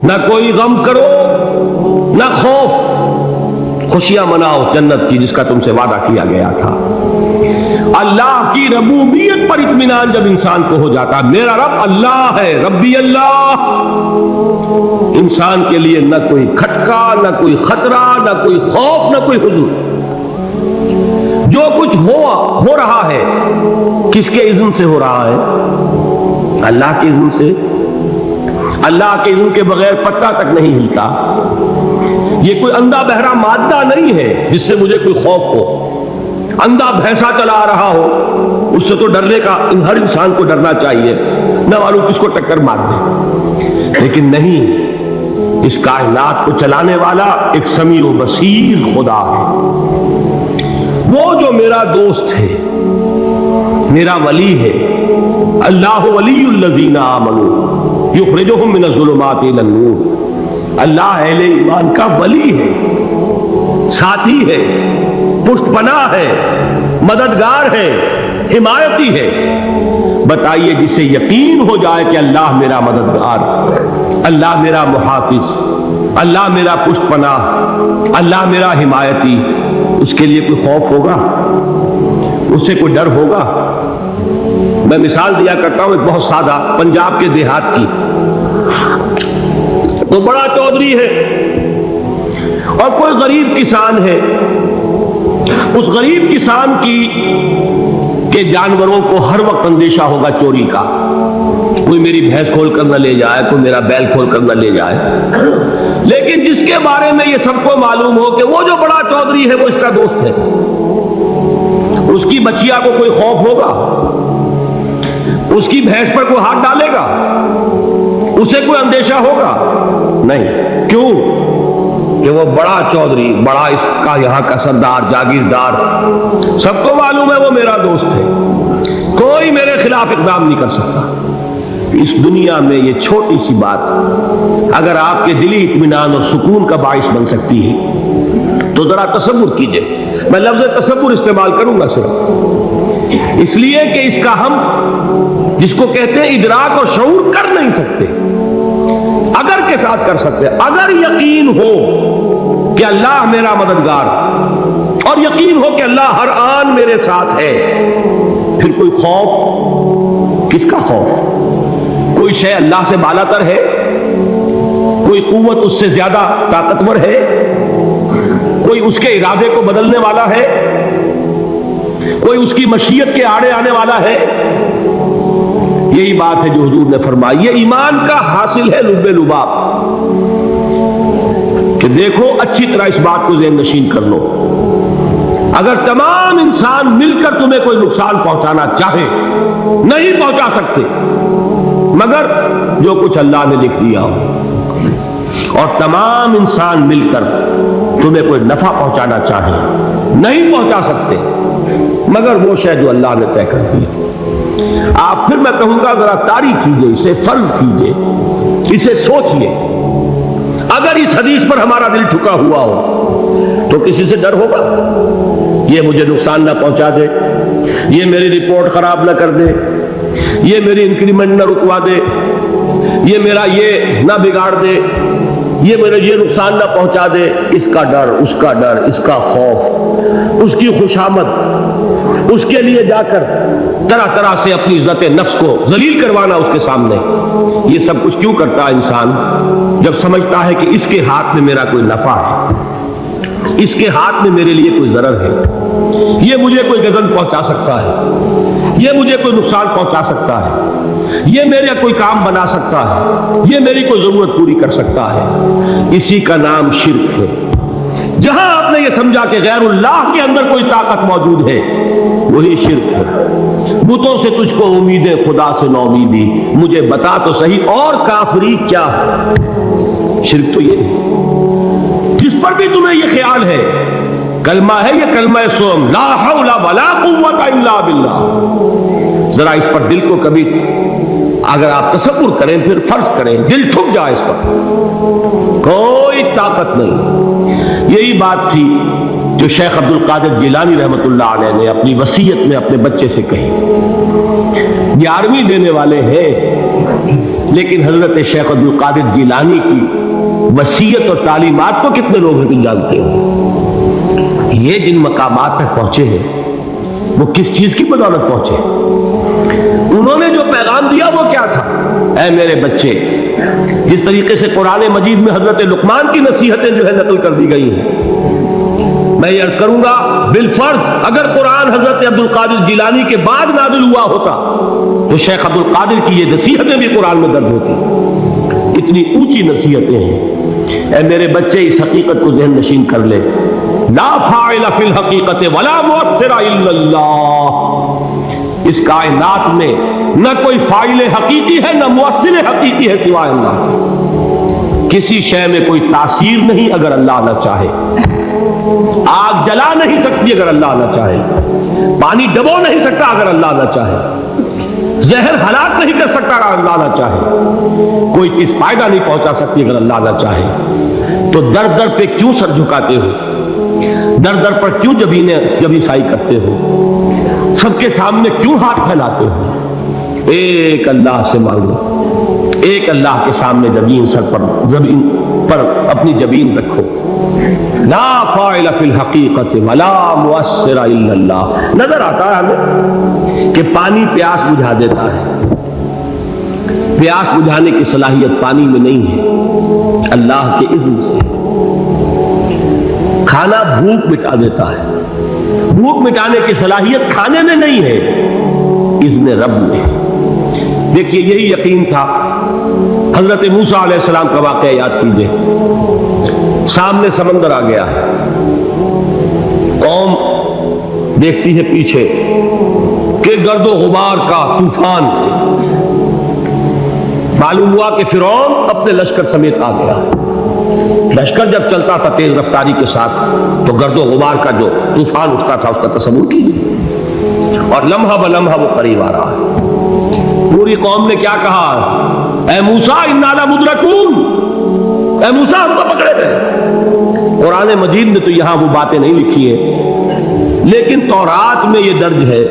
نہ کوئی غم کرو نہ خوف، خوشیاں مناؤ جنت کی جس کا تم سے وعدہ کیا گیا تھا۔ اللہ کی ربوبیت پر اطمینان جب انسان کو ہو جاتا، میرا رب اللہ ہے، ربی اللہ، انسان کے لیے نہ کوئی کھٹکا، نہ کوئی خطرہ، نہ کوئی خوف، نہ کوئی حزن۔ جو کچھ ہو رہا ہے کس کے اذن سے ہو رہا ہے؟ اللہ کے اذن سے۔ اللہ کے اذن کے بغیر پتا تک نہیں ہلتا۔ یہ کوئی اندھا بہرا مادہ نہیں ہے جس سے مجھے کوئی خوف ہو۔ اندھا بھینسا چلا آ رہا ہو اس سے تو ڈرنے کا ہر انسان کو ڈرنا چاہیے، نہ معلوم کس کو ٹکر مار دے۔ لیکن نہیں، اس کائنات کو چلانے والا ایک سمیع و بصیر خدا ہے، وہ جو میرا دوست ہے، میرا ولی ہے۔ اللہ ولی الذین آمنوا یخرجہم من الظلمات الی النور۔ اللہ اہل ایمان کا ولی ہے، ساتھی ہے، پشت پناہ ہے، مددگار ہے، حمایتی ہے۔ بتائیے جسے یقین ہو جائے کہ اللہ میرا مددگار، اللہ میرا محافظ، اللہ میرا پشت پناہ، اللہ میرا حمایتی، اس کے لیے کوئی خوف ہوگا؟ اس سے کوئی ڈر ہوگا؟ میں مثال دیا کرتا ہوں ایک بہت سادہ، پنجاب کے دیہات کی۔ تو بڑا چودھری ہے اور کوئی غریب کسان ہے۔ اس غریب کسان کے جانوروں کو ہر وقت اندیشہ ہوگا چوری کا، کوئی میری بھینس کھول کر نہ لے جائے، کوئی میرا بیل کھول کر نہ لے جائے۔ لیکن جس کے بارے میں یہ سب کو معلوم ہو کہ وہ جو بڑا چودھری ہے وہ اس کا دوست ہے، اس کی بچیا کو کوئی خوف ہوگا؟ اس کی بھینس پر کوئی ہاتھ ڈالے گا؟ اسے کوئی اندیشہ ہوگا؟ نہیں۔ کیوں؟ کہ وہ بڑا چودھری، بڑا اس کا یہاں کا سردار، جاگیردار، سب کو معلوم ہے وہ میرا دوست ہے، کوئی میرے خلاف اقدام نہیں کر سکتا۔ اس دنیا میں یہ چھوٹی سی بات اگر آپ کے دلی اطمینان اور سکون کا باعث بن سکتی ہے تو ذرا تصور کیجئے۔ میں لفظ تصور استعمال کروں گا صرف اس لیے کہ اس کا ہم جس کو کہتے ہیں ادراک اور شعور کر نہیں سکتے، اگر کے ساتھ کر سکتے۔ اگر یقین ہو کہ اللہ میرا مددگار اور یقین ہو کہ اللہ ہر آن میرے ساتھ ہے، پھر کوئی خوف؟ کس کا خوف؟ کوئی شے اللہ سے بالا تر ہے؟ کوئی قوت اس سے زیادہ طاقتور ہے؟ کوئی اس کے ارادے کو بدلنے والا ہے؟ کوئی اس کی مشیت کے آڑے آنے والا ہے؟ یہی بات ہے جو حضور نے فرمائی، یہ ایمان کا حاصل ہے لب لباب، کہ دیکھو اچھی طرح اس بات کو ذہن نشین کر لو۔ اگر تمام انسان مل کر تمہیں کوئی نقصان پہنچانا چاہے نہیں پہنچا سکتے، مگر جو کچھ اللہ نے لکھ دیا ہو، اور تمام انسان مل کر تمہیں کوئی نفع پہنچانا چاہے نہیں پہنچا سکتے، مگر وہ شے جو اللہ نے طے کر دی۔ آپ پھر میں کہوں گا ذرا طاری کیجئے، اسے فرض کیجئے، اسے سوچئے۔ اگر اس حدیث پر ہمارا دل ٹھکا ہوا ہو تو کسی سے ڈر ہوگا؟ یہ مجھے نقصان نہ پہنچا دے، یہ میری رپورٹ خراب نہ کر دے، یہ میری انکریمنٹ نہ رکوا دے، یہ میرا یہ نہ بگاڑ دے، یہ میرے یہ نقصان نہ پہنچا دے۔ اس کا ڈر، اس کا ڈر، اس کا خوف، اس کی خوشامد، اس کے لیے جا کر طرح طرح سے اپنی عزت نفس کو ذلیل کروانا اس کے سامنے، یہ سب کچھ کیوں کرتا ہے انسان؟ جب سمجھتا ہے کہ اس کے ہاتھ میں میرا کوئی نفع ہے، اس کے ہاتھ میں میرے لیے کوئی ضرر ہے، یہ مجھے کوئی غضب پہنچا سکتا ہے، یہ مجھے کوئی نقصان پہنچا سکتا ہے، یہ میرا کوئی کام بنا سکتا ہے، یہ میری کوئی ضرورت پوری کر سکتا ہے، اسی کا نام شرک ہے۔ جہاں آپ نے یہ سمجھا کہ غیر اللہ کے اندر کوئی طاقت موجود ہے، وہی شرک ہے۔ بتوں سے تجھ کو امیدیں، خدا سے نو امیدی، مجھے بتا تو صحیح اور کافری کیا ہے؟ شرک تو یہ ہے، جس پر بھی تمہیں یہ خیال ہے کلمہ ہے، یہ کلمہ سوم، لا حول ولا قوت الا باللہ۔ ذرا اس پر دل کو کبھی اگر آپ تصور کریں، پھر فرض کریں، دل ٹھک جائے، اس پر کوئی طاقت نہیں۔ یہی بات تھی جو شیخ عبد القادر جیلانی رحمۃ اللہ علیہ نے اپنی وصیت میں اپنے بچے سے کہی۔ 11ویں دینے والے ہیں لیکن حضرت شیخ عبد القادر جیلانی کی وصیت اور تعلیمات کو کتنے لوگ ہیں تم جانتے ہو؟ یہ جن مقامات تک پہنچے ہیں وہ کس چیز کی بدولت پہنچے؟ انہوں نے جو پیغام دیا وہ کیا تھا؟ اے میرے بچے، جس طریقے سے قرآن مجید میں حضرت لقمان کی نصیحتیں جو ہے نقل کر دی گئی ہیں، میں یہ عرض کروں گا بالفرض اگر قرآن حضرت عبد القادر جیلانی کے بعد نازل ہوا ہوتا تو شیخ عبد القادر کی یہ نصیحتیں بھی قرآن میں درج ہوتی۔ اتنی اونچی نصیحتیں ہیں۔ اے میرے بچے، اس حقیقت کو ذہن نشین کر لے، لا فاعل فی الحقیقت ولا مؤثر الا اللہ۔ اس کائنات میں نہ کوئی فاعل حقیقی ہے نہ مؤثر حقیقی ہے سوائے اللہ۔ کسی شے میں کوئی تاثیر نہیں اگر اللہ نہ چاہے۔ آگ جلا نہیں سکتی اگر اللہ نہ چاہے، پانی ڈبو نہیں سکتا اگر اللہ نہ چاہے، زہر ہلاک نہیں کر سکتا اگر اللہ نہ چاہے، کوئی چیز فائدہ نہیں پہنچا سکتی اگر اللہ نہ چاہے۔ تو در در پہ کیوں سر جھکاتے ہو؟ در در پر کیوں جبیں سائی کرتے ہو؟ سب کے سامنے کیوں ہاتھ پھیلاتے ہو؟ ایک اللہ سے مانگو، ایک اللہ کے سامنے زمین پر اپنی جبین رکھو۔ لا فاعل فی الحقیقت ولا مؤثر الا اللہ۔ نظر آتا ہے ہمیں کہ پانی پیاس بجھا دیتا ہے، پیاس بجھانے کی صلاحیت پانی میں نہیں ہے، اللہ کے اذن سے۔ کھانا بھوک مٹا دیتا ہے، بھوک مٹانے کی صلاحیت کھانے میں نہیں ہے، اذن رب میں۔ دیکھیے یہی یقین تھا حضرت موسیٰ علیہ السلام کا واقعہ یاد کیجئے۔ سامنے سمندر آ گیا ہے، قوم دیکھتی ہے پیچھے کہ گرد و غبار کا طوفان۔ معلوم ہوا کہ فرعون اپنے لشکر سمیت آ گیا۔ لشکر جب چلتا تھا تیز رفتاری کے ساتھ تو گرد و غبار کا جو طوفان اٹھتا تھا اس کا تصور کیجیے، اور لمحہ بلمحہ وہ قریب آ رہا ہے۔ پوری قوم نے کیا کہا؟ اے موسیٰ انا لمدرکون، اے موسیٰ ہم کو پکڑے گئے۔ قرآن مجید میں تو یہاں وہ باتیں نہیں لکھی ہیں، لیکن تورات میں یہ درج ہے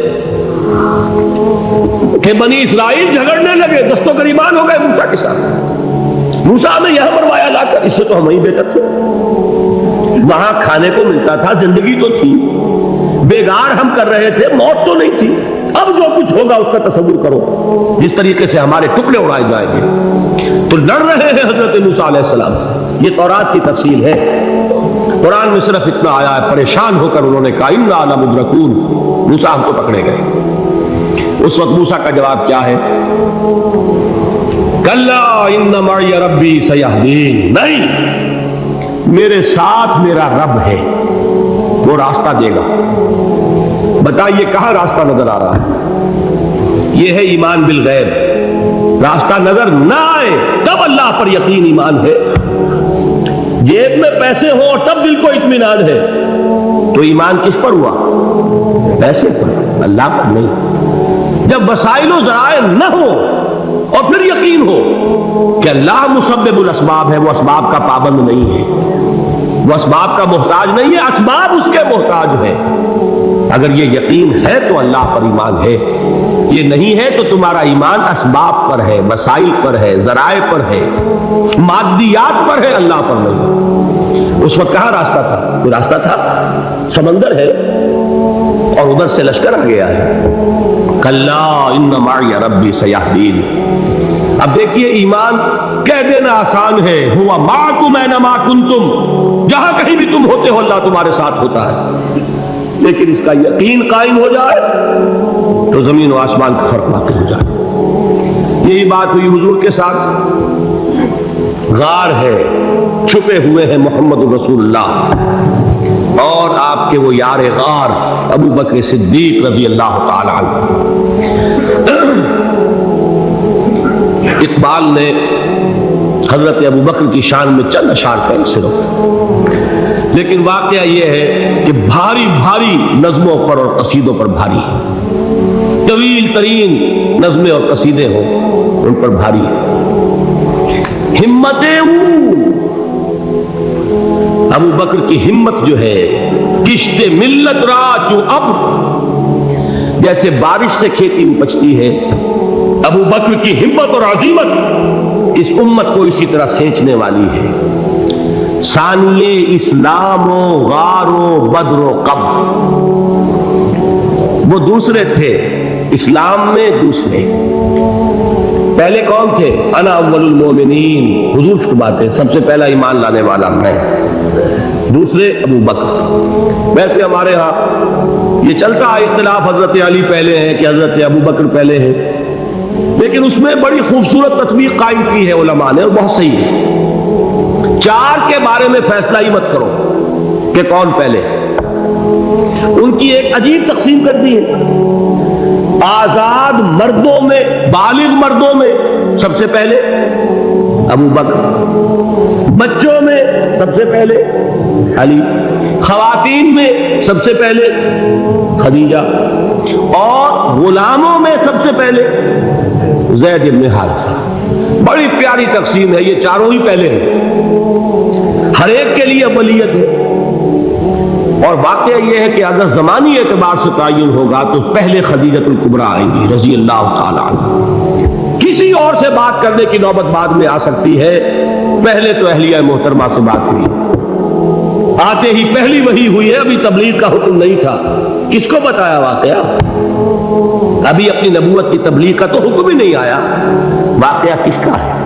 کہ بنی اسرائیل جھگڑنے لگے، دست و گریبان ہو گئے موسیٰ کے ساتھ۔ موسیٰ نے یہاں مروایا لا کر، اس سے تو ہم ہی بہتر تھے، وہاں کھانے کو ملتا تھا، زندگی تو تھی، بیگار ہم کر رہے تھے، موت تو نہیں تھی۔ اب جو کچھ ہوگا اس کا تصور کرو، جس طریقے سے ہمارے ٹکڑے اڑائے جائیں گے۔ تو لڑ رہے ہیں حضرت موسیٰ علیہ السلام سے۔ یہ تورات کی تفصیل ہے، قرآن میں صرف اتنا آیا ہے، پریشان ہو کر انہوں نے کہا انا لمدرکون، موسیٰ ہم کو پکڑے گئے۔ اس وقت موسیٰ کا جواب کیا ہے؟ کلا ان معی ربی سیہدین، نہیں، میرے ساتھ میرا رب ہے، وہ راستہ دے گا۔ بتائیے کہاں راستہ نظر آ رہا ہے؟ یہ ہے ایمان بالغیب۔ راستہ نظر نہ آئے تب اللہ پر یقین ایمان ہے۔ جیب میں پیسے ہوں اور تب دل کو اطمینان ہے تو ایمان کس پر ہوا؟ پیسے پر، اللہ پر نہیں۔ جب وسائل و ذرائع نہ ہو اور پھر یقین ہو کہ اللہ مسبب الاسباب ہے، وہ اسباب کا پابند نہیں ہے، وہ اسباب کا محتاج نہیں ہے، اسباب اس کے محتاج ہے۔ اگر یہ یقین ہے تو اللہ پر ایمان ہے، یہ نہیں ہے تو تمہارا ایمان اسباب پر ہے، وسائل پر ہے، ذرائع پر ہے، مادیات پر ہے، اللہ پر نہیں۔ اس وقت کہاں راستہ تھا؟ کوئی راستہ تھا؟ سمندر ہے اور ادھر سے لشکر آ گیا ہے۔ کلا ان معی ربی سیہدین۔ اب دیکھیے ایمان کہہ دینا آسان ہے، ہوا معکم اینما کنتم، جہاں کہیں بھی تم ہوتے ہو اللہ تمہارے ساتھ ہوتا ہے، لیکن اس کا یقین قائم ہو جائے تو زمین و آسمان کا فرق واقع ہو جائے۔ یہی بات ہوئی حضور کے ساتھ۔ غار ہے، چھپے ہوئے ہیں محمد رسول اللہ اور آپ کے وہ یار غار ابو بکر صدیق رضی اللہ تعالی عنہ۔ اقبال نے حضرت ابو بکر کی شان میں چند اشعار کہیں صرف، لیکن واقعہ یہ ہے کہ بھاری بھاری نظموں پر اور قصیدوں پر بھاری، طویل ترین نظمیں اور قصیدے ہوں ان پر بھاری۔ ہمتیں ابو بکر کی ہمت جو ہے، کشت ملت را چو اب، جیسے بارش سے کھیتی اپجتی ہے ابو بکر کی ہمت اور عزیمت اس امت کو اسی طرح سینچنے والی ہے. ثانیے اسلام و غار و بدر و قبر، وہ دوسرے تھے اسلام میں، دوسرے. پہلے کون تھے؟ انا اول المومنین، حضور فرماتے ہیں سب سے پہلا ایمان لانے والا میں. دوسرے ابو بکر. ویسے ہمارے ہاں یہ چلتا ہے اختلاف، حضرت علی پہلے ہیں کہ حضرت ابو بکر پہلے ہیں، لیکن اس میں بڑی خوبصورت تطبیق قائم کی ہے علماء نے، اور بہت صحیح ہے. 4 کے بارے میں فیصلہ ہی مت کرو کہ کون پہلے. ان کی ایک عجیب تقسیم کر دی ہے. آزاد مردوں میں، بالغ مردوں میں سب سے پہلے ابو بکر، بچوں میں سب سے پہلے علی، خواتین میں سب سے پہلے خدیجہ، اور غلاموں میں سب سے پہلے زید بن حارثہ. بڑی پیاری تقسیم ہے، یہ چاروں ہی پہلے ہیں، ہر ایک کے لیے اولیت ہے. اور واقعہ یہ ہے کہ اگر زمانی اعتبار سے تعین ہوگا تو پہلے خدیجۃ الکبریٰ آئیں گی رضی اللہ تعالی عنہ. کسی اور سے بات کرنے کی نوبت بعد میں آ سکتی ہے، پہلے تو اہلیہ محترمہ سے بات ہوئی. آتے ہی پہلی وحی ہوئی ہے، ابھی تبلیغ کا حکم نہیں تھا. کس کو بتایا واقعہ؟ ابھی اپنی نبوت کی تبلیغ کا تو حکم ہی نہیں آیا. واقعہ کس کا ہے؟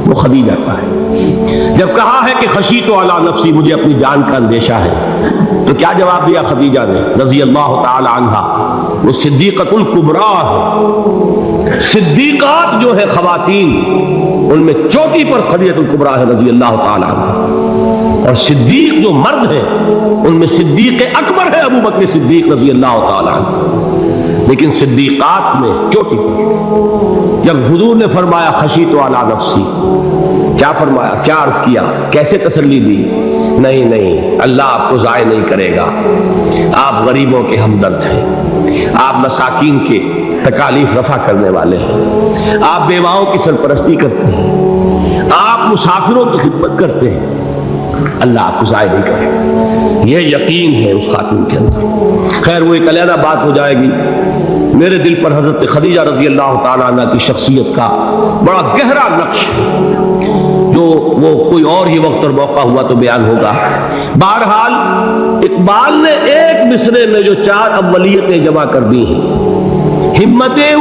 وہ خدیجہ کا ہے. جب کہا ہے کہ خشیت علی نفسی، مجھے اپنی جان کا اندیشہ ہے، تو کیا جواب دیا خدیجہ نے رضی اللہ تعالی عنہا؟ وہ صدیقۃ الکبریٰ ہے. صدیقات جو ہے خواتین، ان میں چوٹی پر خدیجۃ الکبریٰ ہے رضی اللہ تعالی عنہا. اور صدیق جو مرد ہیں ان میں صدیق اکبر ہے ابو بکر صدیق رضی اللہ تعالی عنہ. لیکن صدیقات میں چوٹی پر. جب حضور نے فرمایا خشیت علی نفسی، کیا فرمایا، کیا عرض کیا، کیسے تسلی دی؟ نہیں، اللہ آپ کو ضائع نہیں کرے گا. آپ غریبوں کے ہمدرد ہیں، آپ مساکین کے تکالیف رفع کرنے والے ہیں، آپ بیواؤں کی سرپرستی کرتے ہیں، آپ مسافروں کی خدمت کرتے ہیں. اللہ آپ کو ضائع نہیں کرے گا. یہ یقین ہے اس خاتون کے اندر. خیر وہ ایک علیحدہ بات ہو جائے گی. میرے دل پر حضرت خدیجہ رضی اللہ تعالیٰ عنہ کی شخصیت کا بڑا گہرا نقش جو وہ کوئی اور ہی وقت اور موقع ہوا تو بیان ہوگا. بہرحال اقبال نے ایک مصرے میں جو 4 اولیتیں جمع کر دی ہیں، ہمتیں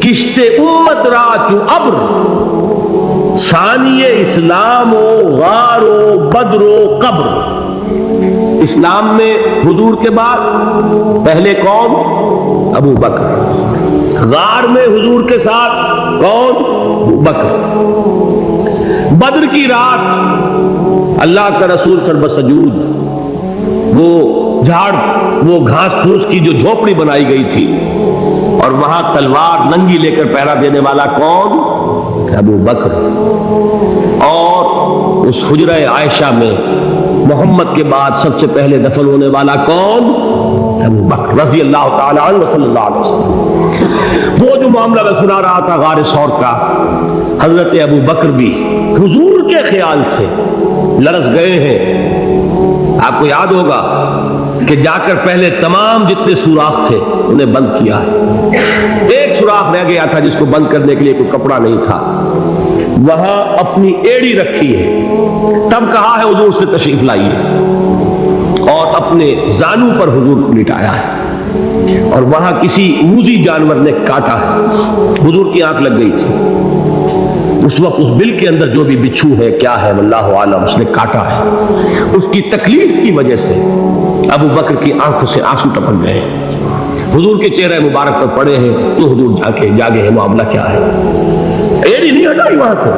کشت امت را چو ابر، ثانی اسلام و غار و بدر و قبر. اسلام میں حضور کے بعد پہلے کون؟ ابو بکر. غار میں حضور کے ساتھ کون؟ ابو بکر. بدر کی رات اللہ کا رسول سر بسجود، وہ جھاڑ، وہ گھاس پھوس کی جو جھوپڑی بنائی گئی تھی، اور وہاں تلوار ننگی لے کر پہرا دینے والا کون؟ ابو بکر. اور اس حجرہ عائشہ میں محمد کے بعد سب سے پہلے دفن ہونے والا کون؟ ابو بکر رضی اللہ تعالی عنہ صلی اللہ علیہ وسلم. وہ جو معاملہ میں سنا رہا تھا غار ثور کا، حضرت ابو بکر بھی حضور کے خیال سے لرز گئے ہیں. آپ کو یاد ہوگا کہ جا کر پہلے تمام جتنے سوراخ تھے انہیں بند کیا ہے. ایک سوراخ رہ گیا تھا جس کو بند کرنے کے لیے کوئی کپڑا نہیں تھا. وہاں اپنی ایڑی رکھی ہے، تب کہا ہے حضور سے تشریف لائیے، اور اپنے زانو پر حضور کو لٹایا ہے. اور وہاں کسی موذی جانور نے کاٹا ہے، حضور کی آنکھ لگ گئی تھی. اس وقت اس بل کے اندر جو بھی بچھو ہے کیا ہے واللہ عالم، اس نے کاٹا ہے. اس کی تکلیف کی وجہ سے ابو بکر کی آنکھوں سے آنسو ٹپک گئے. حضور کے چہرے مبارک پر پڑے ہیں تو حضور جاگے ہیں، معاملہ کیا ہے؟ ایڑی نہیں ہٹائی وہاں سے،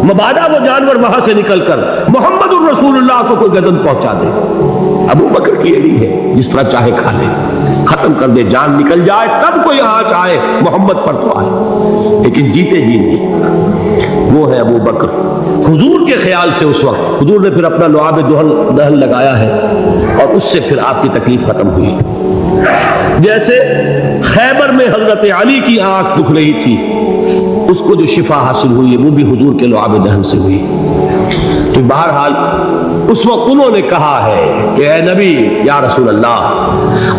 مبادا وہ جانور وہاں سے نکل کر محمد الرسول اللہ کو کوئی گدن پہنچا دے. ابو بکر کی ایڑی ہے، جس طرح چاہے کھا لے، ختم کر دے، جان نکل جائے تب کوئی آنچ آئے، محمد پر تو آئے، لیکن جیتے جی نہیں. وہ ہے ابو بکر. حضور کے خیال سے اس وقت حضور نے پھر اپنا لعاب دہن لگایا ہے، اور اس سے پھر آپ کی تکلیف ختم ہوئی. جیسے خیبر میں حضرت علی کی آنکھ دکھ رہی تھی اس کو جو شفا حاصل ہوئی ہے وہ بھی حضور کے لعاب دہن سے ہوئی. تو بہرحال اس وقت انہوں نے کہا ہے کہ اے نبی یا رسول اللہ،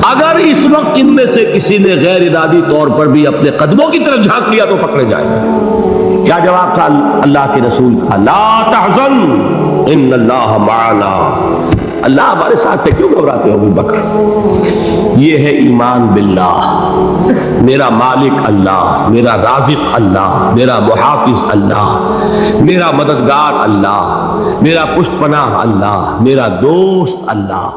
اگر اس وقت ان میں سے کسی نے غیر ارادی طور پر بھی اپنے قدموں کی طرف جھانک لیا تو پکڑے جائے. کیا جواب تھا اللہ کے رسول کا؟ لا تحزن ان اللہ معنا. اللہ ہمارے ساتھ ہے، کیوں گھبراتے ہو ابو بکر؟ یہ ہے ایمان باللہ، میرا مالک اللہ، میرا رازق اللہ، میرا محافظ اللہ، میرا مددگار اللہ، میرا پشت پناہ اللہ، میرا دوست اللہ.